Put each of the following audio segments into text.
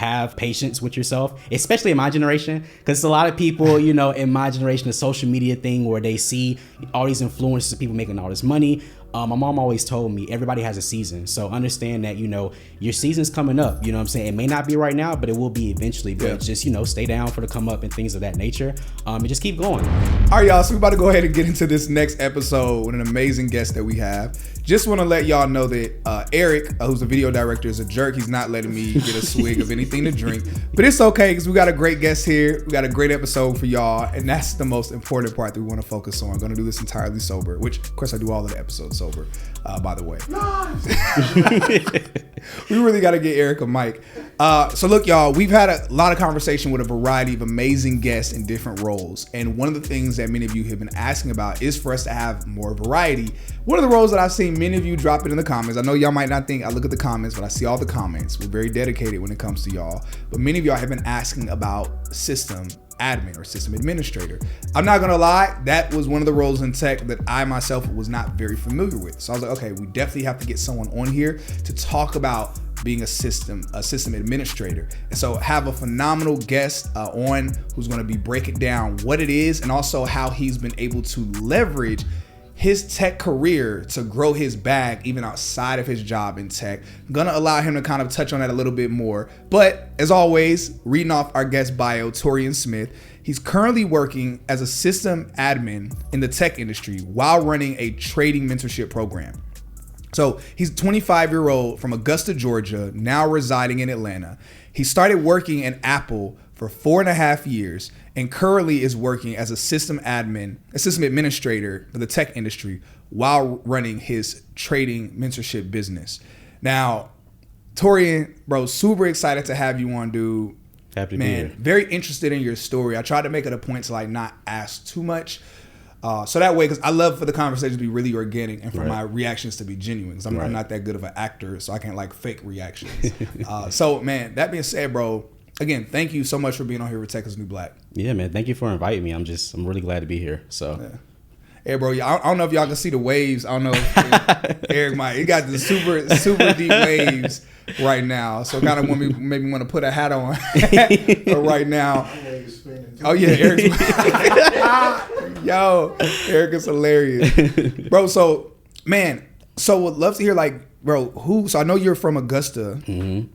have patience with yourself, especially in my generation, because a lot of people, you know, in my generation, the social media thing where they see all these influencers, people making all this money. My mom always told me everybody has a season. So understand that, you know, your season's coming up. You know what I'm saying? It may not be right now, but it will be eventually. But just, you know, stay down for the come up and things of that nature. And just keep going. All right, y'all. So we're about to go ahead and get into this next episode with an amazing guest that we have. Just want to let y'all know that Eric, who's the video director, is a jerk. He's not letting me get a swig of anything to drink. But it's okay because we got a great guest here. We got a great episode for y'all. And that's the most important part that we want to focus on. I'm going to do this entirely sober, which, of course, I do all of the episodes sober, by the way. We really got to get Eric a mic. So look, y'all, we've had a lot of conversation with a variety of amazing guests in different roles. And one of the things that many of you have been asking about is for us to have more variety. One of the roles that I've seen many of you drop it in the comments. I know y'all might not think I look at the comments, but I see all the comments. We're very dedicated when it comes to y'all. But many of y'all have been asking about system admin or system administrator. I'm not gonna lie, that was one of the roles in tech that I myself was not very familiar with. So I was like, okay, we definitely have to get someone on here to talk about being a system administrator. And so have a phenomenal guest on who's gonna be breaking down what it is and also how he's been able to leverage his tech career to grow his bag even outside of his job in tech. I'm gonna allow him to kind of touch on that a little bit more. But as always, reading off our guest bio, Torian Smith. He's currently working as a system admin in the tech industry while running a trading mentorship program. So he's a 25-year-old from Augusta, Georgia, now residing in Atlanta. He started working at Apple for 4.5 years and currently is working as a system administrator for the tech industry while running his trading mentorship business. Now, Torian, bro, super excited to have you on, dude. Happy to be here. Very interested in your story. I tried to make it a point to like not ask too much. So that way, because I love for the conversation to be really organic and for my reactions to be genuine. Because I'm not that good of an actor, so I can't like fake reactions. So, man, that being said, bro, again, thank you so much for being on here with Tech is New Black. Yeah, man. Thank you for inviting me. I'm really glad to be here. So. Yeah. Hey, bro, I don't know if y'all can see the waves. I don't know if Eric might. He got the super deep waves right now. So kind of maybe want to put a hat on right now. Oh, yeah, Eric's. Yo, Eric is hilarious. Bro, so, man, would love to hear, like, bro, so I know you're from Augusta. Mm-hmm.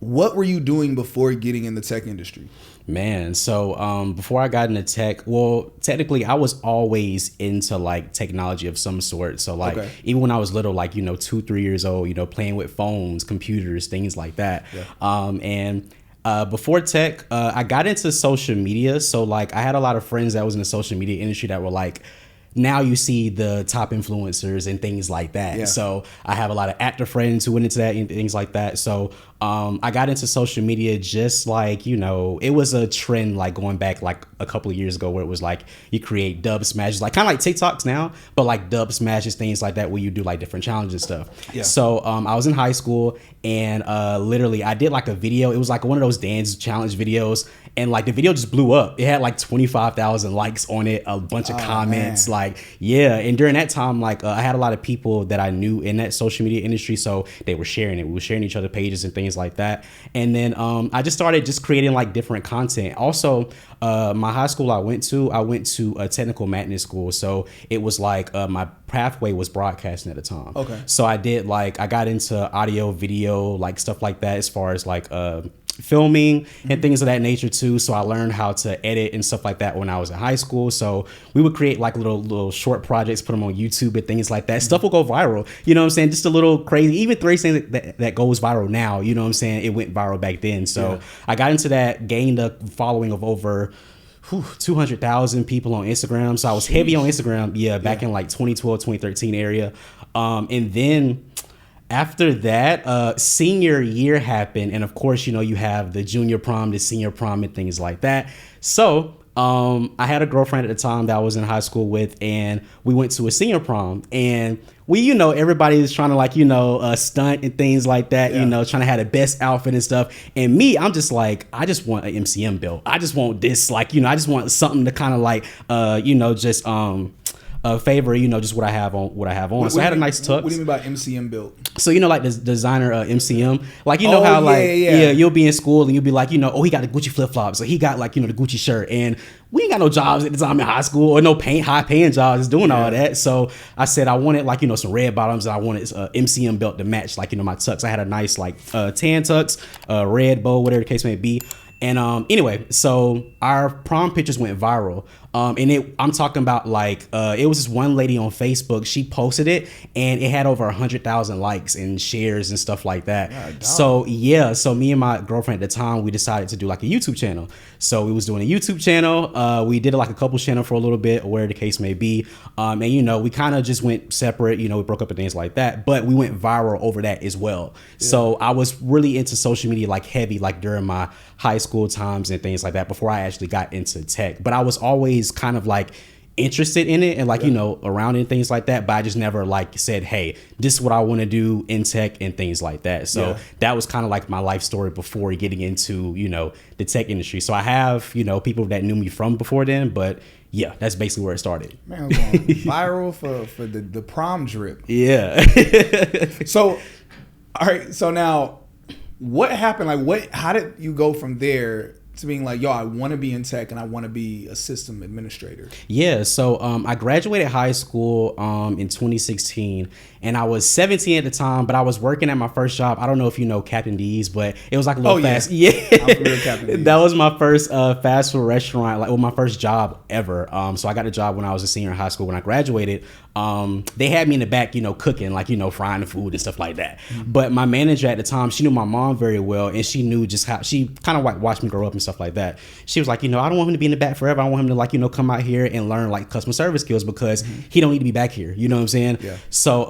What were you doing before getting in the tech industry? Man, so before I got into tech, well, technically I was always into like technology of some sort. So like even when I was little, like, 2-3 years old, playing with phones, computers, things like that. Yeah. Before tech, I got into social media. So like I had a lot of friends that was in the social media industry that were like, now you see the top influencers and things like that. Yeah. So I have a lot of actor friends who went into that and things like that. So I got into social media just like, it was a trend like going back like a couple of years ago where it was like you create dub smashes, like kind of like TikToks now, but like dub smashes, things like that where you do like different challenges and stuff. Yeah. So I was in high school and literally I did like a video. It was like one of those dance challenge videos. And like the video just blew up. It had like 25,000 likes on it, a bunch of comments, man. Like, yeah. And during that time, like I had a lot of people that I knew in that social media industry. So they were sharing it. We were sharing each other pages and things like that. And then I just started just creating like different content. Also, my high school I went to a technical magnet school. So it was like my pathway was broadcasting at the time. Okay. So I got into audio, video, like stuff like that as far as like filming and things of that nature too. So I learned how to edit and stuff like that when I was in high school. So we would create like little short projects, put them on YouTube and things like that. Mm-hmm. Stuff will go viral. You know what I'm saying? Just a little crazy. Even things that goes viral now, you know what I'm saying? It went viral back then. So I got into that, gained a following of over 200,000 people on Instagram. So I was heavy on Instagram. Back in like 2012, 2013 area. And then after that, senior year happened. And of course, you have the junior prom, the senior prom and things like that. So I had a girlfriend at the time that I was in high school with, and we went to a senior prom. And we, everybody is trying to like, stunt and things like that, trying to have the best outfit and stuff. And me, I'm just like, I just want an MCM belt. I just want this, like, I just want something to kind of like, favor, just what I have on. So I had a nice tux. What do you mean by MCM built? So like the designer MCM, like how you'll be in school and you'll be like, oh, he got the Gucci flip flops, or he got like the Gucci shirt, and we ain't got no jobs at the time in high school, or no high paying jobs doing all that. So I said I wanted like some red bottoms, and I wanted MCM belt to match like my tux. I had a nice like tan tux, red bow, whatever the case may be. And anyway, so our prom pictures went viral. And I'm talking about like it was this one lady on Facebook. She posted it, and it had over 100,000 likes and shares and stuff like that. So me and my girlfriend at the time, we decided to do like a YouTube channel. So we was doing a YouTube channel. We did like a couple channel for a little bit, or where the case may be. And we kind of just went separate. We broke up and things like that. But we went viral over that as well. Yeah. So I was really into social media like heavy, like during my high school times and things like that, before I actually got into tech. But I was always kind of like interested in it and like around and things like that, but I just never like said, hey, this is what I want to do in tech and things like that. So that was kind of like my life story before getting into the tech industry. So I have people that knew me from before then, but yeah, that's basically where it started. Man, I was going viral for the prom drip. Yeah. So all right, so now what happened? Like how did you go from there to being like, yo, I want to be in tech and I want to be a system administrator? Yeah, so I graduated high school in 2016, and I was 17 at the time, but I was working at my first job. I don't know if you know Captain D's, but it was like a little fast. Yeah, I'm familiar with Captain D's. That was my first fast food restaurant, my first job ever. So I got a job when I was a senior in high school. When I graduated, they had me in the back, cooking, like, frying the food and stuff like that. Mm-hmm. But my manager at the time, she knew my mom very well, and she knew just how she kind of like watched me grow up and stuff like that. She was like, I don't want him to be in the back forever. I want him to like, come out here and learn like customer service skills, because he don't need to be back here. You know what I'm saying? Yeah. So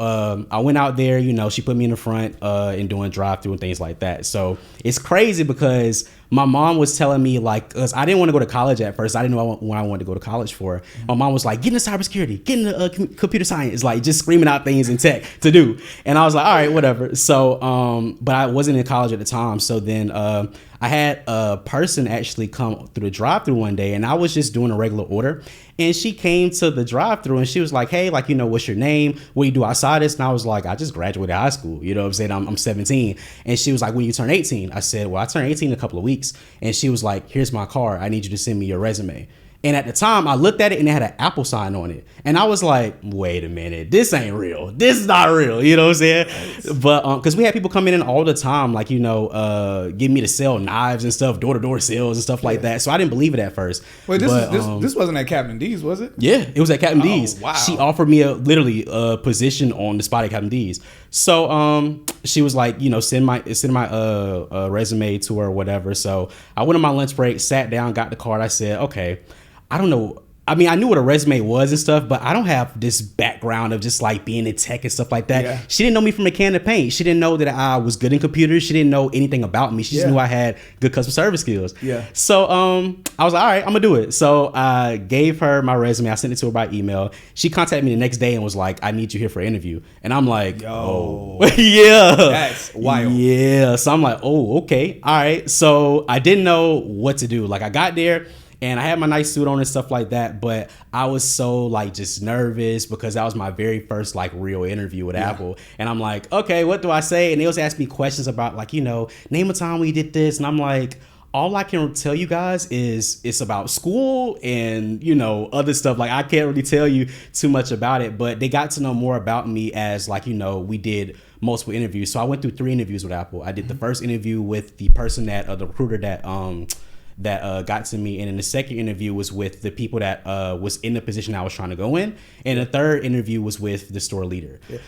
I went out there, she put me in the front and doing drive-through and things like that. So it's crazy because my mom was telling me, like, cause I didn't want to go to college at first. I didn't know what I wanted to go to college for. My mom was like, get into cybersecurity, get into computer science, like just screaming out things in tech to do. And I was like, all right, whatever. So, but I wasn't in college at the time. So then I had a person actually come through the drive-through one day, and I was just doing a regular order. And she came to the drive-through and she was like, hey, like, what's your name? What do you do outside this? And I was like, I just graduated high school. You know what I'm saying? I'm 17. And she was like, when you turn 18? I said, well, I turn 18 in a couple of weeks. And she was like, here's my card. I need you to send me your resume. And at the time, I looked at it and it had an Apple sign on it. And I was like, wait a minute, this ain't real. This is not real. You know what I'm saying? But because we had people coming in all the time, like, getting me to sell knives and stuff, door-to-door sales and stuff like that. So I didn't believe it at first. Wait, this wasn't at Captain D's, was it? Yeah, it was at Captain D's. Wow. She offered me literally a position on the spot at Captain D's. So she was like, send my resume to her or whatever. So I went on my lunch break, sat down, got the card. I said, okay, I don't know. I mean, I knew what a resume was and stuff, but I don't have this background of just like being in tech and stuff like that. Yeah. She didn't know me from a can of paint. She didn't know that I was good in computers. She didn't know anything about me. She just knew I had good customer service skills. Yeah. So I was like, all right, I'm gonna do it. So I gave her my resume. I sent it to her by email. She contacted me the next day and was like, I need you here for an interview. And I'm like, oh, yeah. That's wild. Yeah. So I'm like, oh, okay. All right. So I didn't know what to do. Like I got there, and I had my nice suit on and stuff like that, but I was so like just nervous because that was my very first like real interview with Apple. And I'm like, okay, what do I say? And they was asking me questions about like, name a time we did this. And I'm like, all I can tell you guys is it's about school and, other stuff. Like I can't really tell you too much about it, but they got to know more about me as like, we did multiple interviews. So I went through 3 interviews with Apple. I did the first interview with the person the recruiter that got to me, and then the second interview was with the people that was in the position I was trying to go in, and the third interview was with the store leader. Yeah.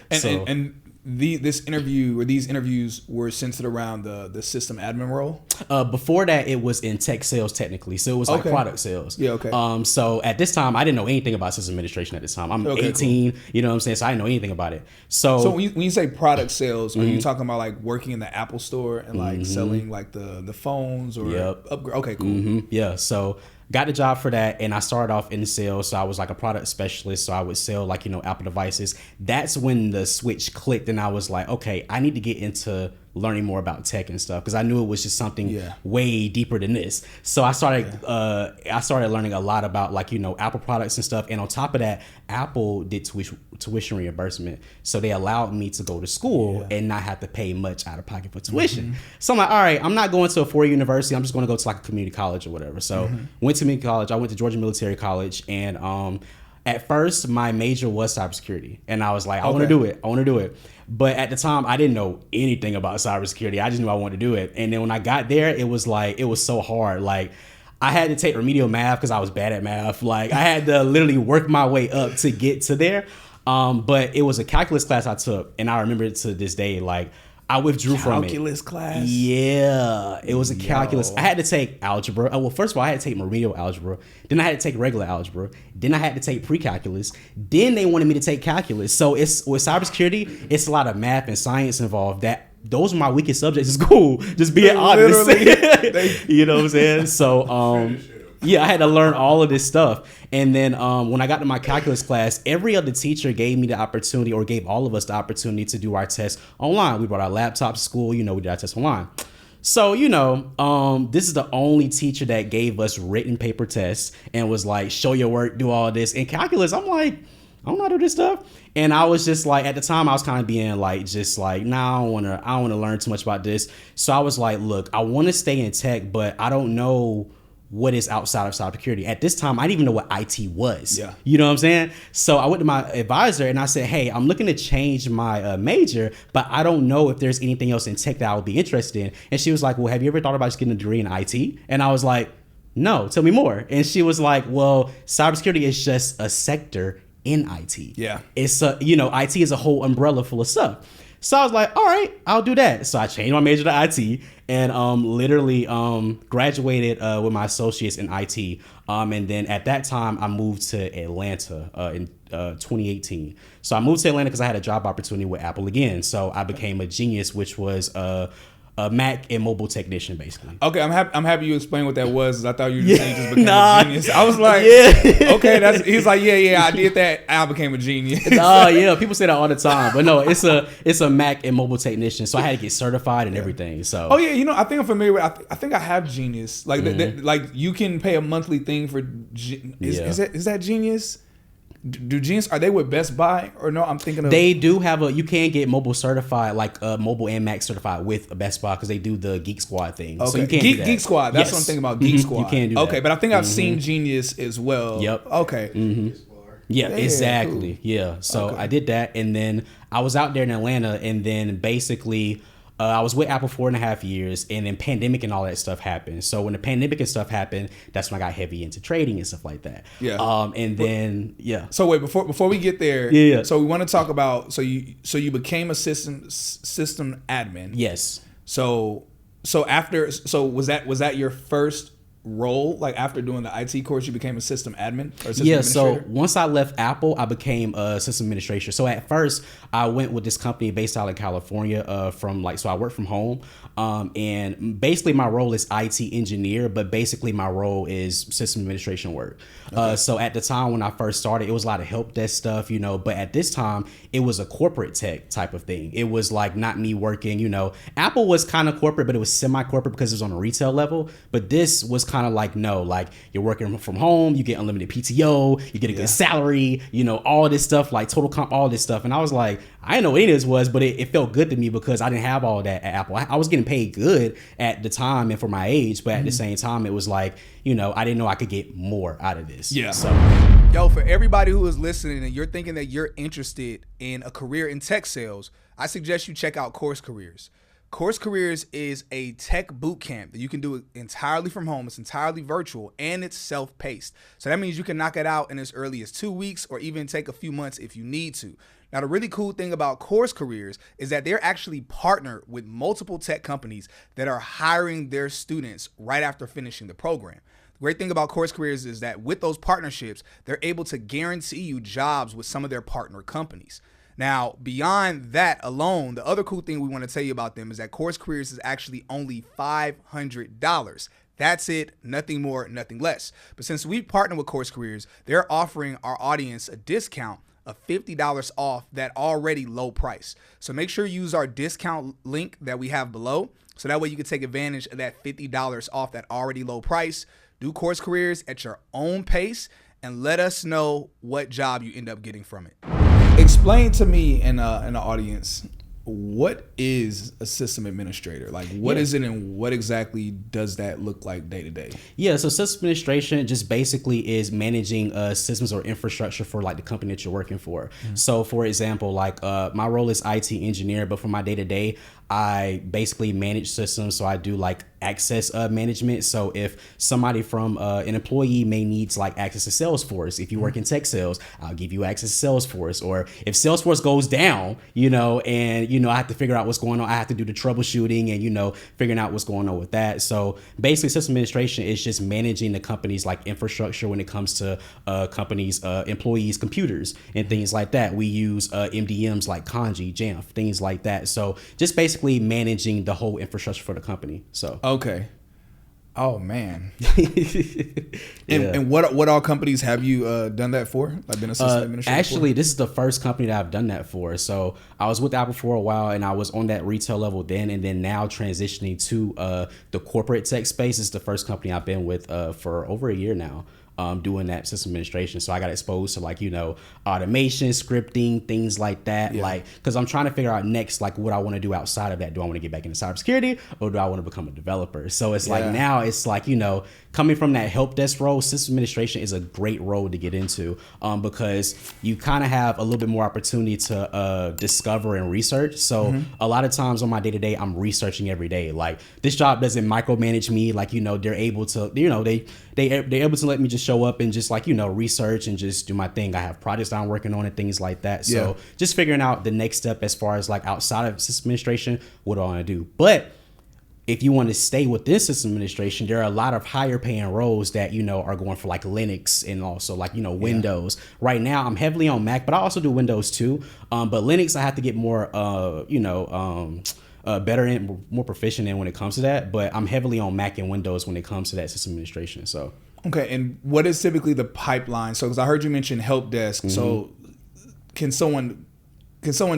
And this interview or these interviews were centered around the system admin role? Before that, it was in tech sales technically, so it was like product sales. Yeah, okay. So at this time, I didn't know anything about system administration at this time. I'm 18, cool. You know what I'm saying? So I didn't know anything about it. So when you say product sales, are you talking about like working in the Apple store and like selling like the phones or upgrade? Okay, cool. Yeah, so got the job for that, and I started off in sales. So I was like a product specialist. So I would sell like, Apple devices. That's when the switch clicked, and I was like, okay, I need to get into learning more about tech and stuff because I knew it was just something way deeper than this. So I started learning a lot about like, you know, Apple products and stuff. And on top of that, Apple did tuition reimbursement. So they allowed me to go to school and not have to pay much out of pocket for tuition. So I'm like, all right, I'm not going to a 4-year university. I'm just going to go to like a community college or whatever. So went to community college. I went to Georgia Military College, and at first my major was cybersecurity, and I was like, I want to do it. But at the time, I didn't know anything about cybersecurity. I just knew I wanted to do it. And then when I got there, it was so hard. Like, I had to take remedial math because I was bad at math. Like, I had to literally work my way up to get to there. But it was a calculus class I took, and I remember it to this day. Like, I withdrew from it. Calculus class? Yeah, it was a calculus. I had to take algebra. Well, first of all, I had to take remedial algebra. Then I had to take regular algebra. Then I had to take pre-calculus. Then they wanted me to take calculus. So it's with cybersecurity, it's a lot of math and science involved. Those are my weakest subjects in school. Just being honest. You know what I'm saying? So yeah, I had to learn all of this stuff. And then when I got to my calculus class, every other teacher gave me the opportunity, or gave all of us the opportunity, to do our tests online. We brought our laptops to school. You know, we did our tests online. So, you know, this is the only teacher that gave us written paper tests and was like, show your work, do all this. In calculus, I'm like, I don't know how to do this stuff. And I was just like, at the time I was kind of being like, just like, nah, I don't want to learn too much about this. So I was like, look, I want to stay in tech, but I don't know what is outside of cybersecurity. At this time, I didn't even know what IT was. Yeah. You know what I'm saying? So I went to my advisor and I said, hey, I'm looking to change my major, but I don't know if there's anything else in tech that I would be interested in. And she was like, well, have you ever thought about just getting a degree in IT? And I was like, no, tell me more. And she was like, well, cybersecurity is just a sector in IT. Yeah. It's IT is a whole umbrella full of stuff. So I was like, all right, I'll do that. So I changed my major to IT and literally graduated with my associates in IT. And then at that time, I moved to Atlanta in 2018. So I moved to Atlanta because I had a job opportunity with Apple again. So I became a Genius, which was a Mac and mobile technician, basically. Okay, I'm happy you explained what that was. I thought you were saying you just became a genius. I was like, okay, he's like, yeah, I did that. I became a genius. Yeah, people say that all the time, but no, it's a Mac and mobile technician. So I had to get certified and everything. So I think I'm familiar with. I think I have Genius. Like like you can pay a monthly thing for. Is that Genius? Do Genius, are they with Best Buy or no? I'm thinking of. They do have you can get mobile certified, like mobile and Mac certified with a Best Buy because they do the Geek Squad thing. Okay. So you can't do that. Geek Squad. That's what I'm thinking about. Geek Squad. You can do that. Okay, but I think I've seen Genius as well. Yep. Okay. Yeah, exactly. Cool. Yeah. So I did that, and then I was out there in Atlanta, and then basically. I was with Apple 4.5 years, and then pandemic and all that stuff happened. So when the pandemic and stuff happened, that's when I got heavy into trading and stuff like that. Yeah. And then So wait, before we get there, yeah. So we want to talk about so you became a system admin. Yes. So was that your first role? Like after doing the IT course, you became a system admin or system administrator? So once I left Apple, I became a system administrator. So at first I went with this company based out in California so I work from home. And basically my role is IT engineer, but basically my role is system administration work. Okay. So at the time when I first started, it was a lot of help desk stuff, but at this time it was a corporate tech type of thing. It was like not me working, Apple was kind of corporate, but it was semi-corporate because it was on a retail level. But this was kind of like, no, like you're working from home, you get unlimited PTO, you get a good salary, all this stuff, like total comp, all this stuff. And I was like, I didn't know what any of this was, but it felt good to me because I didn't have all that at Apple. I was getting paid good at the time and for my age, but at the same time, it was like, I didn't know I could get more out of this. Yeah. So, for everybody who is listening and you're thinking that you're interested in a career in tech sales, I suggest you check out Course Careers. Course Careers is a tech boot camp that you can do entirely from home. It's entirely virtual and it's self-paced. So that means you can knock it out in as early as 2 weeks or even take a few months if you need to. Now, the really cool thing about Course Careers is that they're actually partnered with multiple tech companies that are hiring their students right after finishing the program. The great thing about Course Careers is that with those partnerships, they're able to guarantee you jobs with some of their partner companies. Now, beyond that alone, the other cool thing we want to tell you about them is that Course Careers is actually only $500. That's it, nothing more, nothing less. But since we partner with Course Careers, they're offering our audience a discount of $50 off that already low price. So make sure you use our discount link that we have below. So that way you can take advantage of that $50 off that already low price. Do Course Careers at your own pace and let us know what job you end up getting from it. Explain to me in the audience, what is a system administrator? Like, what is it, and what exactly does that look like day to day? Yeah, so system administration just basically is managing systems or infrastructure for like the company that you're working for. So for example, like my role is IT engineer, but for my day to day, I basically manage systems. So I do like access management. So if somebody from an employee may need like access to Salesforce, if you work in tech sales, I'll give you access to Salesforce. Or if Salesforce goes down, and I have to figure out what's going on, I have to do the troubleshooting and figuring out what's going on with that. So basically, system administration is just managing the company's like infrastructure when it comes to companies, employees, computers, and things like that. We use MDMs like Kanji, Jamf, things like that. So just basically managing the whole infrastructure for the company. So okay. Oh man. And what all companies have you done that for? Like been a system administrator? Actually, this is the first company that I've done that for. So I was with Apple for a while, and I was on that retail level then, and then now transitioning to the corporate tech space. Is the first company I've been with for over a year now. Doing that system administration. So I got exposed to like, automation, scripting, things like that. Yeah. Like, cause I'm trying to figure out next, like what I want to do outside of that. Do I want to get back into cybersecurity, or do I want to become a developer? So it's like, now it's like, coming from that help desk role, system administration is a great role to get into, because you kind of have a little bit more opportunity to discover and research. So a lot of times on my day to day, I'm researching every day. Like this job doesn't micromanage me. Like, they're able to, they're able to let me just show up and just like, research and just do my thing. I have projects that I'm working on and things like that. So just figuring out the next step as far as like outside of system administration, what do I want to do? But if you want to stay within system administration, there are a lot of higher paying roles that, are going for like Linux and also like, Windows. Right now I'm heavily on Mac, but I also do Windows too. But Linux, I have to get more, better and more proficient in when it comes to that. But I'm heavily on Mac and Windows when it comes to that system administration. So. Okay. And what is typically the pipeline? So, because I heard you mention help desk. So can someone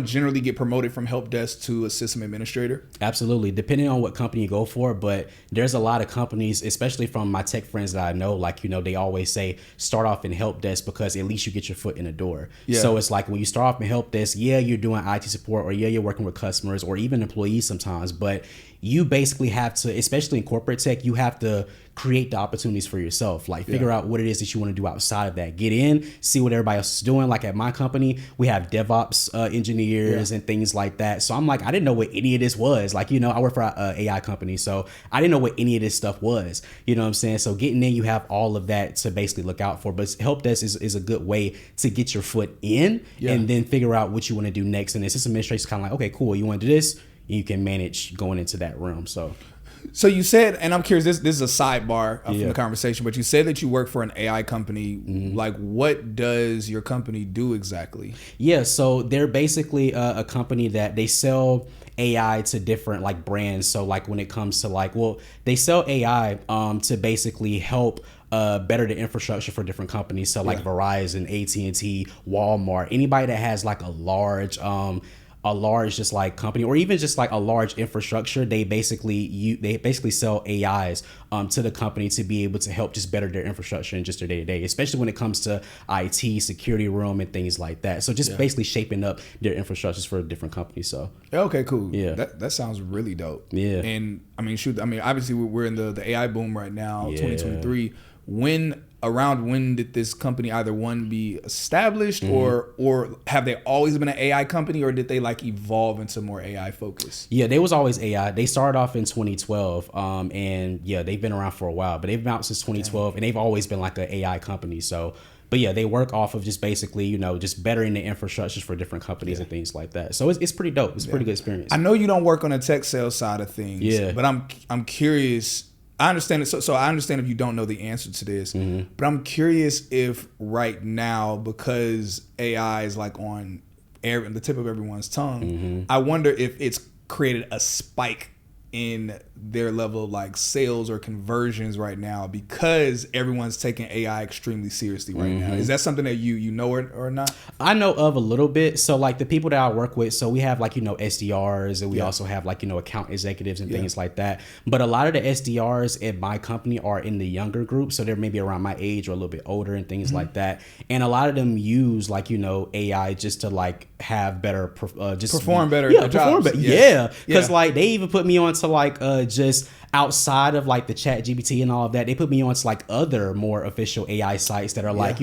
generally get promoted from help desk to a system administrator? Absolutely, depending on what company you go for. But there's a lot of companies, especially from my tech friends that I know, like, they always say start off in help desk because at least you get your foot in the door. Yeah. So it's like when you start off in help desk, you're doing IT support, or you're working with customers or even employees sometimes. But you basically have to, especially in corporate tech, you have to create the opportunities for yourself. Like figure out what it is that you want to do outside of that. Get in, see what everybody else is doing. Like at my company, we have DevOps engineers and things like that. So I'm like, I didn't know what any of this was. Like, I work for an AI company, so I didn't know what any of this stuff was. You know what I'm saying? So getting in, you have all of that to basically look out for. But help desk is a good way to get your foot in and then figure out what you want to do next. And the system administration is kind of like, okay, cool. You want to do this? You can manage going into that realm. So you said, and I'm curious, this is a sidebar from the conversation, but you said that you work for an AI company. Like, what does your company do exactly? Yeah, so they're basically a company that they sell AI to different like brands. So like when it comes to like, they sell AI to basically help better the infrastructure for different companies. So like Verizon, AT&T, Walmart, anybody that has like a large just like company, or even just like a large infrastructure, they basically sell AIs to the company to be able to help just better their infrastructure and just their day to day, especially when it comes to IT, security room, and things like that. So just basically shaping up their infrastructures for different companies. So okay, cool. Yeah, that sounds really dope. Yeah, and obviously we're in the AI boom right now, 2023. Around when did this company either be established or have they always been an AI company, or did they like evolve into more AI focus? Yeah, they was always AI. They started off in 2012 and they've been around for a while, but they've been out since 2012 and they've always been like an AI company. So, but they work off of just basically, just bettering the infrastructures for different companies and things like that. So it's pretty dope. It's a pretty good experience. I know you don't work on the tech sales side of things, but I'm curious. I understand it. So I understand if you don't know the answer to this, but I'm curious if right now, because AI is like on the tip of everyone's tongue, I wonder if it's created a spike in their level of like sales or conversions right now because everyone's taking AI extremely seriously right now. Is that something that you know or not? I know of a little bit. So like the people that I work with, so we have like, SDRs, and we also have like, account executives and things like that. But a lot of the SDRs at my company are in the younger group. So they're maybe around my age or a little bit older and things like that. And a lot of them use like, AI just to like have better, just perform better. Yeah, perform better. Yeah. Cause like they even put me on to like, just outside of like the Chat GPT and all of that, they put me on to like other more official AI sites that are like,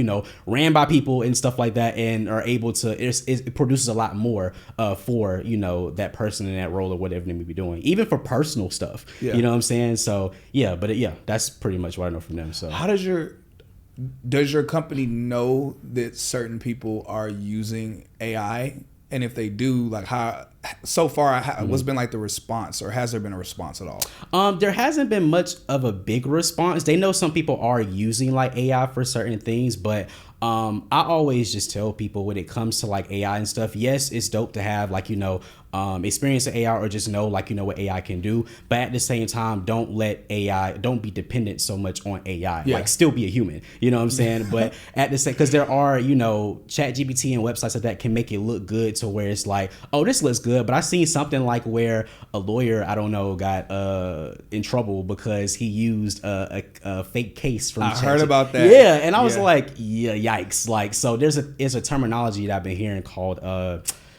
ran by people and stuff like that, and are able to, it produces a lot more for, that person in that role or whatever they may be doing, even for personal stuff. You know what I'm saying? So that's pretty much what I know from them. So how does your company know that certain people are using AI? And if they do, like how so far, what's been like the response, or has there been a response at all? There hasn't been much of a big response. They know some people are using like AI for certain things, but I always just tell people when it comes to like AI and stuff, yes, it's dope to have like, experience in AI or just know like, what AI can do. But at the same time, don't be dependent so much on AI. Like still be a human, you know what I'm saying? But at the same, because there are, Chat GPT and websites like that can make it look good to where it's like, oh, this looks good. But I seen something like where a lawyer, I don't know, got in trouble because he used a fake case from I heard about that. Yeah. And I was like, yikes. Like, so there's a terminology that I've been hearing called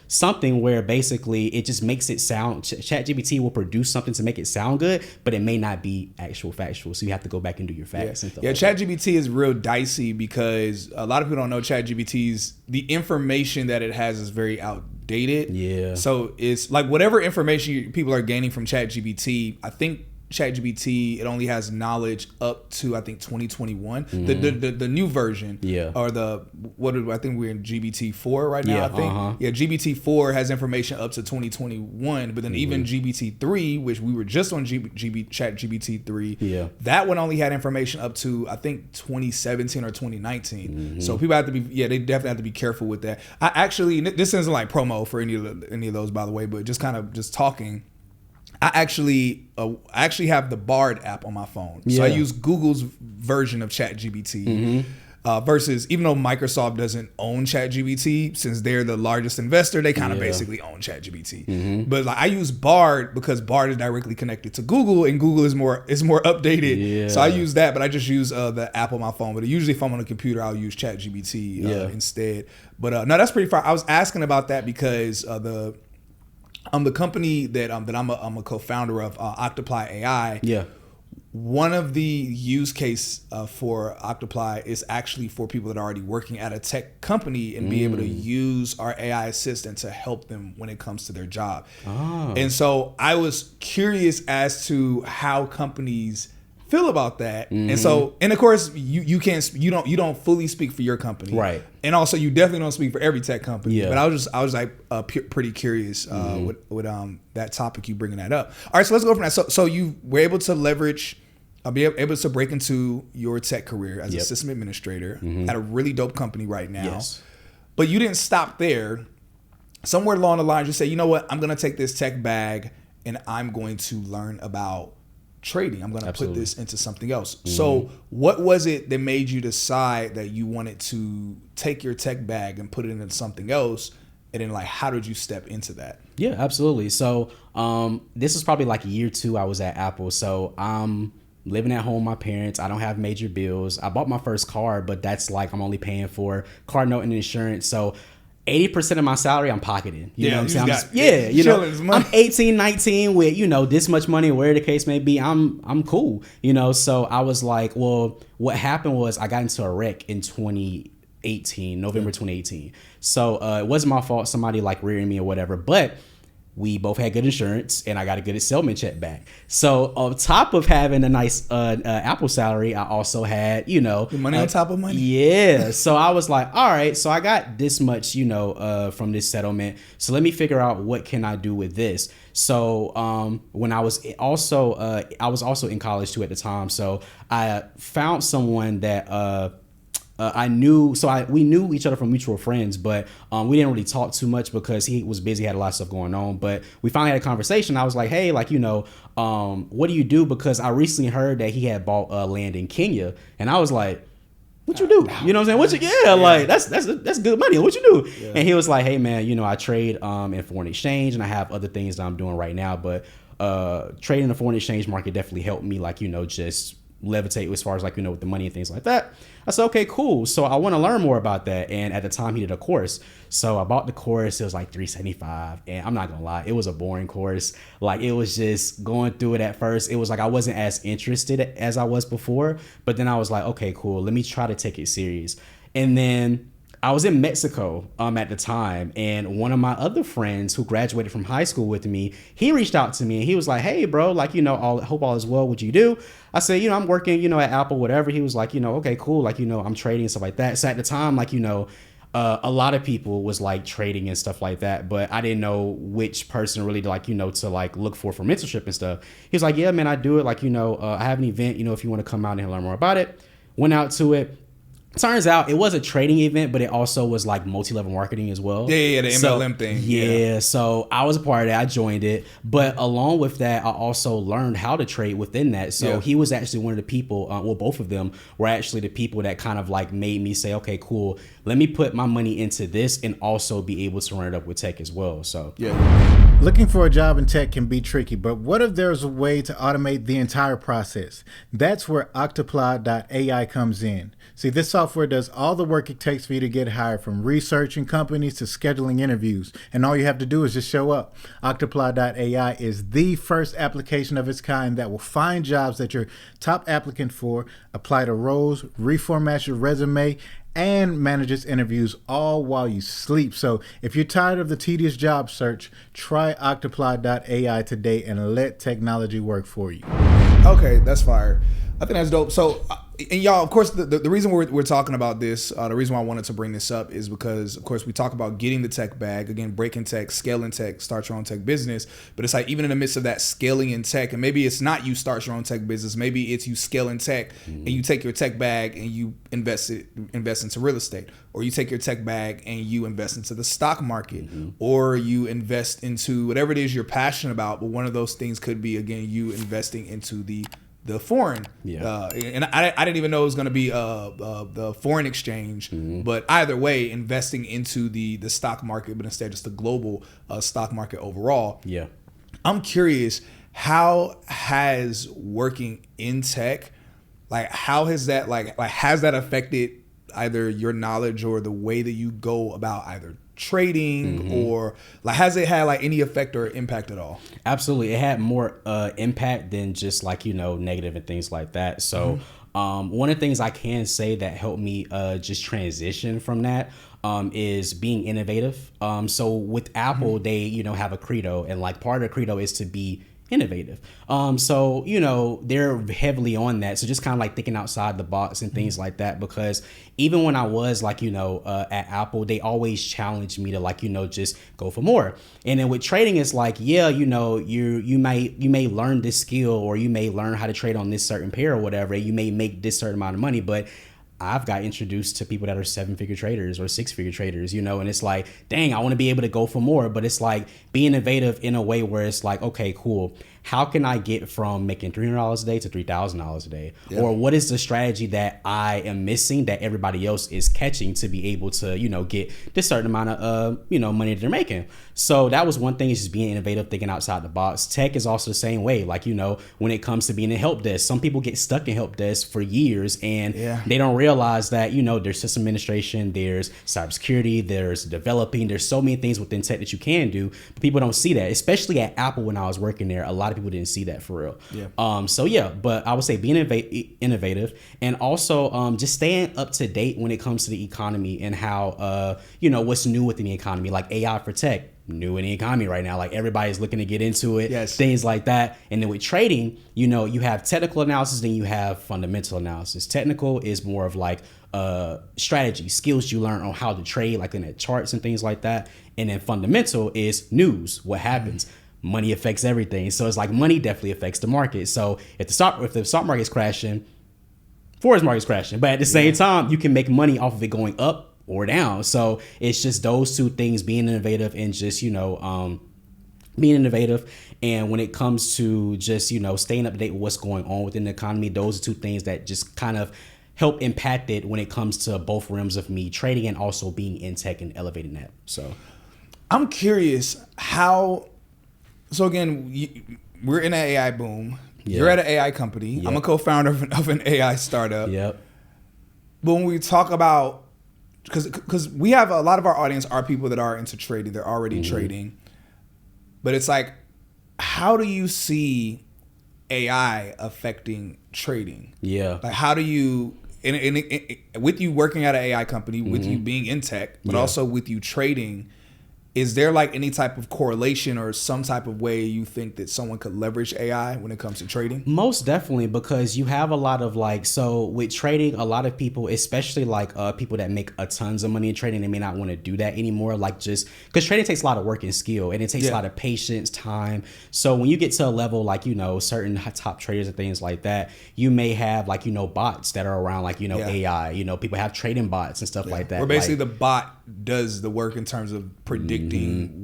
something where basically it just makes it sound, ChatGPT will produce something to make it sound good, but it may not be actual factual. So you have to go back and do your facts and stuff. Yeah, ChatGPT is real dicey because a lot of people don't know ChatGPT's, the information that it has is very outdated. Yeah. So it's like whatever information people are gaining from ChatGPT, I think ChatGPT, it only has knowledge up to I think 2021. The new version, or I think we're in GPT-4 right now. I think GPT-4 has information up to 2021, but then even GPT-3, which we were just on ChatGPT-3, that one only had information up to I think 2017 or 2019. So people have to be they definitely have to be careful with that. I actually, this isn't like promo for any of those, by the way, but just kind of just talking. I actually have the Bard app on my phone. So I use Google's version of ChatGPT versus, even though Microsoft doesn't own ChatGPT, since they're the largest investor, they kind of basically own ChatGPT. But like I use Bard because Bard is directly connected to Google, and Google is more updated. So I use that, but I just use the app on my phone. But usually if I'm on a computer, I'll use ChatGPT instead. But no, that's pretty far. I was asking about that because the company that I'm a co-founder of, Octoply AI. One of the use case for Octoply is actually for people that are already working at a tech company and be able to use our AI assistant to help them when it comes to their job. And so I was curious as to how companies feel about that. And so, and of course you don't fully speak for your company, right? And also you definitely don't speak for every tech company. But I was pretty curious with that topic, you bringing that up. All right, so let's go from that. So you were able to leverage, be able to break into your tech career as a system administrator at a really dope company right now. But you didn't stop there. Somewhere along the lines, you say, you know what, I'm going to take this tech bag and I'm going to learn about trading. I'm going to put this into something else. So what was it that made you decide that you wanted to take your tech bag and put it into something else? And then like, how did you step into that? Yeah, absolutely. So this is probably like year 2 I was at Apple. So I'm living at home with my parents. I don't have major bills. I bought my first car, but that's like I'm only paying for car note and insurance. So 80% of my salary I'm pocketing. You know what I'm saying? I'm 18, 19 with, this much money, where the case may be. I'm cool. So I was like, well, what happened was I got into a wreck in 2018, November 2018. So it wasn't my fault, somebody like rearing me or whatever, but we both had good insurance and I got a good settlement check back. So on top of having a nice Apple salary, I also had, the money on top of money. Yeah. So I was like, all right, so I got this much, from this settlement. So let me figure out what can I do with this. So when I was also in college too at the time. So I found someone that we knew each other from mutual friends, but we didn't really talk too much because he was busy, had a lot of stuff going on. But we finally had a conversation. I was like, hey, like, what do you do? Because I recently heard that he had bought land in Kenya, and I was like, what you do? You know what I'm saying? Like that's good money. What you do? Yeah. And he was like, hey man, I trade in foreign exchange, and I have other things that I'm doing right now, but trading the foreign exchange market definitely helped me, like, just levitate as far as, like, with the money and things like that. I said, okay, cool. So I want to learn more about that. And at the time he did a course. So I bought the course. It was like $375. And I'm not going to lie, it was a boring course. Like, it was just going through it at first. It was like I wasn't as interested as I was before. But then I was like, okay, cool. Let me try to take it serious. And then I was in Mexico at the time, and one of my other friends who graduated from high school with me, he reached out to me and he was like, hey bro, like, hope all is well. What you do? I said, I'm working, at Apple, whatever. He was like, okay, cool. Like, I'm trading and stuff like that. So at the time, like, a lot of people was like trading and stuff like that, but I didn't know which person really to look for mentorship and stuff. He was like, yeah, man, I do it. Like, I have an event, if you want to come out and learn more about it. Went out to it. Turns out it was a trading event, but it also was like multi-level marketing as well. Yeah, the MLM thing. Yeah, so I was a part of that. I joined it. But along with that, I also learned how to trade within that. So he was actually one of the people, both of them were actually the people that kind of like made me say, okay, cool, let me put my money into this and also be able to run it up with tech as well. So Looking for a job in tech can be tricky, but what if there's a way to automate the entire process? That's where Octoply.ai comes in. See, this software does all the work it takes for you to get hired, from researching companies to scheduling interviews. And all you have to do is just show up. Octoply.ai is the first application of its kind that will find jobs that you're top applicant for, apply to roles, reformat your resume, and manages interviews all while you sleep. So if you're tired of the tedious job search, try Octoply.ai today and let technology work for you. Okay, that's fire. I think that's dope. So, and y'all, of course, the reason we're talking about this, the reason why I wanted to bring this up is because, of course, we talk about getting the tech bag, again, breaking tech, scaling tech, start your own tech business. But it's like, even in the midst of that scaling in tech, and maybe it's not you start your own tech business, maybe it's you scale in tech and you take your tech bag and you invest into real estate, or you take your tech bag and you invest into the stock market, or you invest into whatever it is you're passionate about. But one of those things could be, again, you investing into the foreign, and I didn't even know it was going to be the foreign exchange, but either way, investing into the stock market, but instead just the global stock market overall. Yeah, I'm curious, how has working in tech, how has that has that affected either your knowledge or the way that you go about either trading, or has it had any effect or impact at all? Absolutely, it had more impact than just negative and things like that. So one of the things I can say that helped me just transition from that is being innovative. So with Apple, they have a credo, and part of the credo is to be innovative. So they're heavily on that. So just kind of thinking outside the box and things like that, because even when I was at Apple, they always challenged me to just go for more. And then with trading, it's you may learn this skill, or you may learn how to trade on this certain pair or whatever. You may make this certain amount of money, but I've got introduced to people that are 7-figure traders or 6-figure traders, and it's dang, I want to be able to go for more, but it's being innovative in a way where it's okay, cool. How can I get from making $300 a day to $3,000 a day? Yeah. Or what is the strategy that I am missing that everybody else is catching to be able to, get this certain amount of, money that they're making? So that was one thing, is just being innovative, thinking outside the box. Tech is also the same way. When it comes to being a help desk, some people get stuck in help desk for years, and they don't realize that, there's system administration, there's cybersecurity, there's developing, there's so many things within tech that you can do, but people don't see that. Especially at Apple, when I was working there, a lot of people didn't see that for real. But I would say being innovative, and also just staying up to date when it comes to the economy and how what's new within the economy, like AI for tech, new in the economy right now. Everybody's looking to get into it, things like that. And then with trading, you have technical analysis, then you have fundamental analysis. Technical is more of strategy, skills you learn on how to trade, in the charts and things like that. And then fundamental is news, what happens. Money affects everything. So it's money definitely affects the market. So if the stock market is crashing, Forex market's crashing. But at the same time, you can make money off of it going up or down. So it's just those two things, being innovative and just, being innovative. And when it comes to just, staying up to date with what's going on within the economy, those are two things that just kind of help impact it when it comes to both realms of me trading and also being in tech and elevating that. So I'm curious how, so again, we're in an AI boom. Yeah. You're at an AI company. Yep. I'm a co-founder of an AI startup. Yep. But when we talk about, because we have a lot of our audience are people that are into trading. They're already trading. But it's like, how do you see AI affecting trading? Yeah. Like, how do you, with you working at an AI company, with you being in tech, but also with you trading, is there like any type of correlation or some type of way you think that someone could leverage AI when it comes to trading? Most definitely, because you have a lot of so with trading, a lot of people, especially people that make a tons of money in trading, they may not want to do that anymore. Just because trading takes a lot of work and skill, and it takes a lot of patience, time. So when you get to a level certain top traders and things like that, you may have bots that are around AI. People have trading bots and stuff like that. Where basically the bot does the work in terms of predicting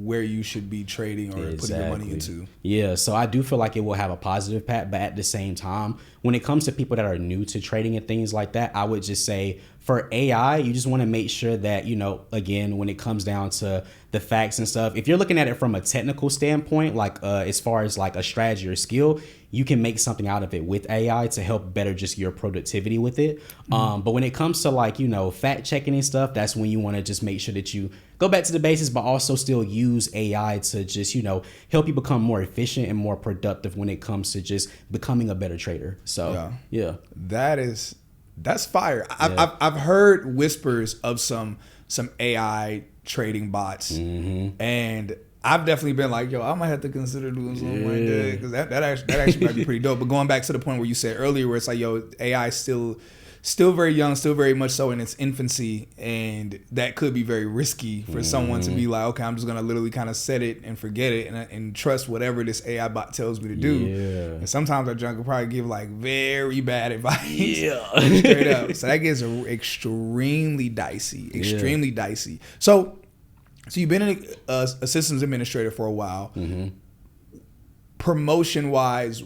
where you should be trading or putting your money into. Yeah, so I do feel like it will have a positive impact, but at the same time, when it comes to people that are new to trading and things like that, I would just say for AI, you just want to make sure that, again, when it comes down to the facts and stuff, if you're looking at it from a technical standpoint, as far as a strategy or skill, you can make something out of it with AI to help better just your productivity with it. But when it comes to fact checking and stuff, that's when you want to just make sure that you go back to the basics, but also still use AI to just, help you become more efficient and more productive when it comes to just becoming a better trader. So, yeah. That's fire. I've heard whispers of some AI trading bots, and I've definitely been like, yo, I might have to consider doing something like that, because that actually might be pretty dope. But going back to the point where you said earlier, where it's like, yo, AI is still very young, still very much so in its infancy, and that could be very risky for someone to be like, okay, I'm just gonna literally kind of set it and forget it and trust whatever this AI bot tells me to do. Yeah. And sometimes that junk will probably give very bad advice. Yeah. Straight up. So that gets extremely dicey. So you've been a systems administrator for a while. Promotion wise,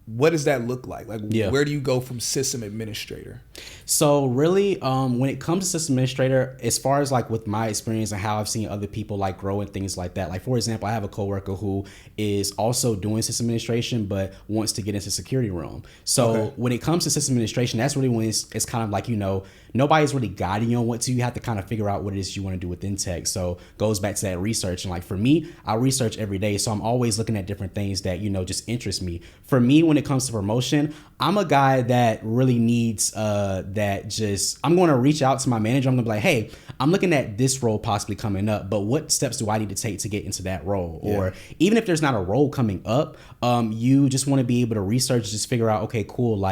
what does that look like? Where do you go from system administrator? So really, when it comes to system administrator, as far as with my experience and how I've seen other people grow and things like that, for example, I have a coworker who is also doing system administration but wants to get into security realm. So when it comes to system administration, that's really when it's kind of nobody's really guiding you on what to. You have to kind of figure out what it is you want to do within tech. So goes back to that research. And for me, I research every day. So I'm always looking at different things that, just interest me. For me, when it comes to promotion, I'm a guy that really needs I'm going to reach out to my manager. I'm going to be like, hey, I'm looking at this role possibly coming up, but what steps do I need to take to get into that role? Or even if there's not a role coming up, you just want to be able to research, just figure out, okay, cool.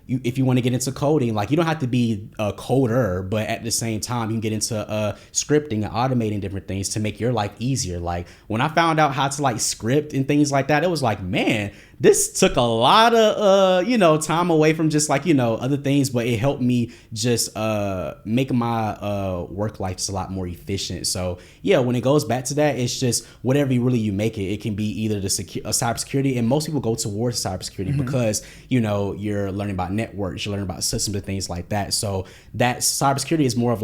If you want to get into coding, you don't have to be a coder, but at the same time, you can get into scripting and automating different things to make your life easier. When I found out how to script and things like that, it was man, this took a lot of time away from just other things, but it helped me just make my work life just a lot more efficient. So yeah, when it goes back to that, it's just whatever you make it. It can be either cybersecurity, and most people go towards cybersecurity because you're learning about networks, you're learning about systems and things like that. So that cybersecurity is more of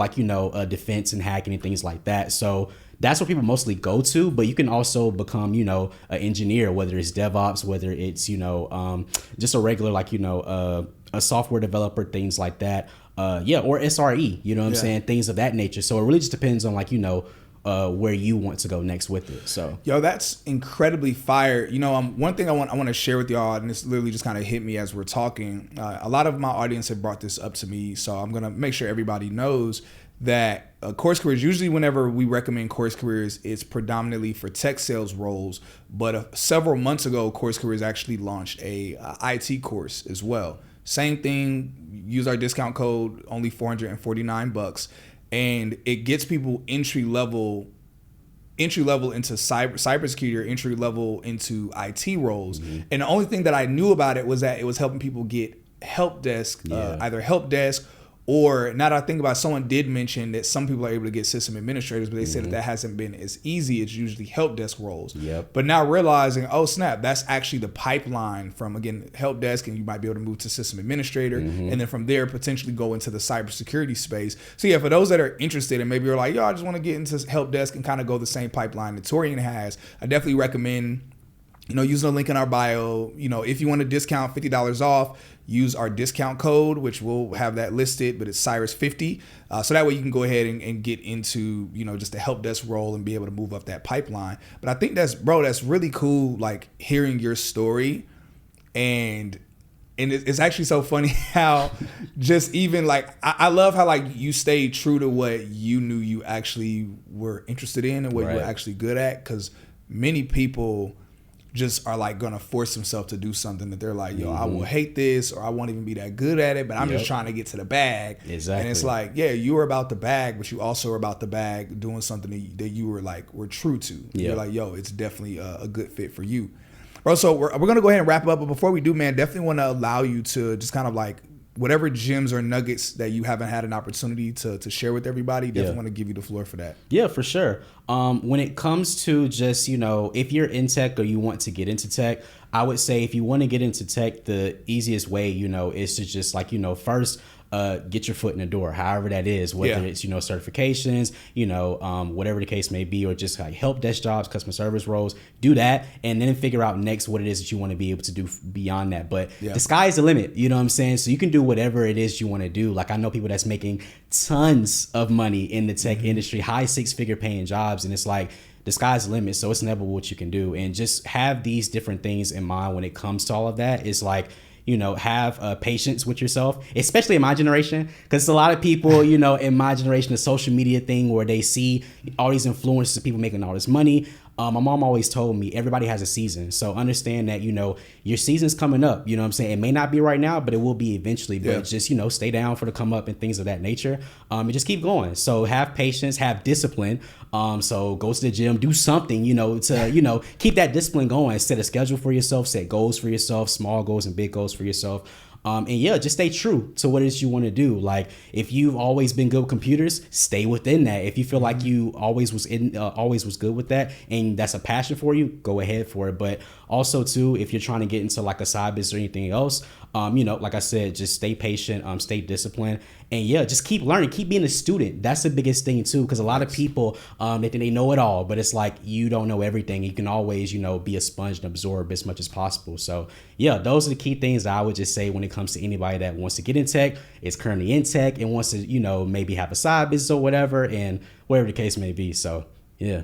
defense and hacking and things like that. So that's what people mostly go to, but you can also become, an engineer, whether it's DevOps, whether it's, just a regular, a software developer, things like that. Or SRE, what I'm saying? Things of that nature. So it really just depends on where you want to go next with it. So that's incredibly fire. One thing I want to share with y'all, and this literally just kind of hit me as we're talking. A lot of my audience have brought this up to me, so I'm gonna make sure everybody knows that Course Careers, usually whenever we recommend Course Careers, it's predominantly for tech sales roles. But several months ago, Course Careers actually launched a IT course as well. Same thing, use our discount code, only $449, and it gets people entry level into cybersecurity, or entry level into IT roles. And the only thing that I knew about it was that it was helping people get help desk, either help desk or, now that I think about it, someone did mention that some people are able to get system administrators, but they said that hasn't been as easy. It's usually help desk roles. But now realizing, oh snap, that's actually the pipeline from, again, help desk, and you might be able to move to system administrator, and then from there potentially go into the cybersecurity space. So yeah, for those that are interested and maybe you're like, yo, I just want to get into help desk and kind of go the same pipeline that Torian has, I definitely recommend, using the link in our bio. If you want a discount, $50 off, use our discount code, which we'll have that listed, but it's Cyrus50. So that way you can go ahead and get into, just a help desk role and be able to move up that pipeline. But I think that's really cool, like hearing your story. And it's actually so funny how just even like, I love how like you stayed true to what you knew you actually were interested in and what you were actually good at. Because many people just are like gonna force themselves to do something that they're like, yo, I will hate this, or I won't even be that good at it, but I'm just trying to get to the bag. And it's like, yeah, you were about the bag, but you also were about the bag doing something that you were true to. You're like, yo, it's definitely a good fit for you, bro. So we're gonna go ahead and wrap up, but before we do, man, definitely want to allow you to just kind of like whatever gems or nuggets that you haven't had an opportunity to share with everybody. Definitely want to give you the floor for that. Yeah, for sure. When it comes to just, if you're in tech or you want to get into tech, I would say if you want to get into tech, the easiest way, is to just like, first get your foot in the door, however that is, whether it's, certifications, whatever the case may be, or just like help desk jobs, customer service roles, do that. And then figure out next what it is that you want to be able to do beyond that. But the sky is the limit, you know what I'm saying? So you can do whatever it is you want to do. Like I know people that's making tons of money in the tech industry, high 6-figure paying jobs. And it's like, the sky's the limit. So it's never what you can do. And just have these different things in mind when it comes to all of that. It's like, have patience with yourself, especially in my generation, because a lot of people, in my generation, the social media thing where they see all these influencers of people making all this money. My mom always told me everybody has a season. So understand that, your season's coming up. You know what I'm saying? It may not be right now, but it will be eventually. But just, stay down for the come up and things of that nature. And just keep going. So have patience, have discipline. So go to the gym, do something, to, keep that discipline going. Set a schedule for yourself, set goals for yourself, small goals and big goals for yourself. And just stay true to what it is you want to do. Like if you've always been good with computers, stay within that. If you feel like you always was good with that and that's a passion for you, go ahead for it. But also too, if you're trying to get into like a side business or anything else, like I said, just stay patient, stay disciplined, and just keep learning, keep being a student. That's the biggest thing too, because a lot of people they think they know it all, but it's like you don't know everything. You can always be a sponge and absorb as much as possible. So those are the key things that I would just say when it comes to anybody that wants to get in tech, is currently in tech, and wants to maybe have a side business or whatever, and whatever the case may be. So yeah.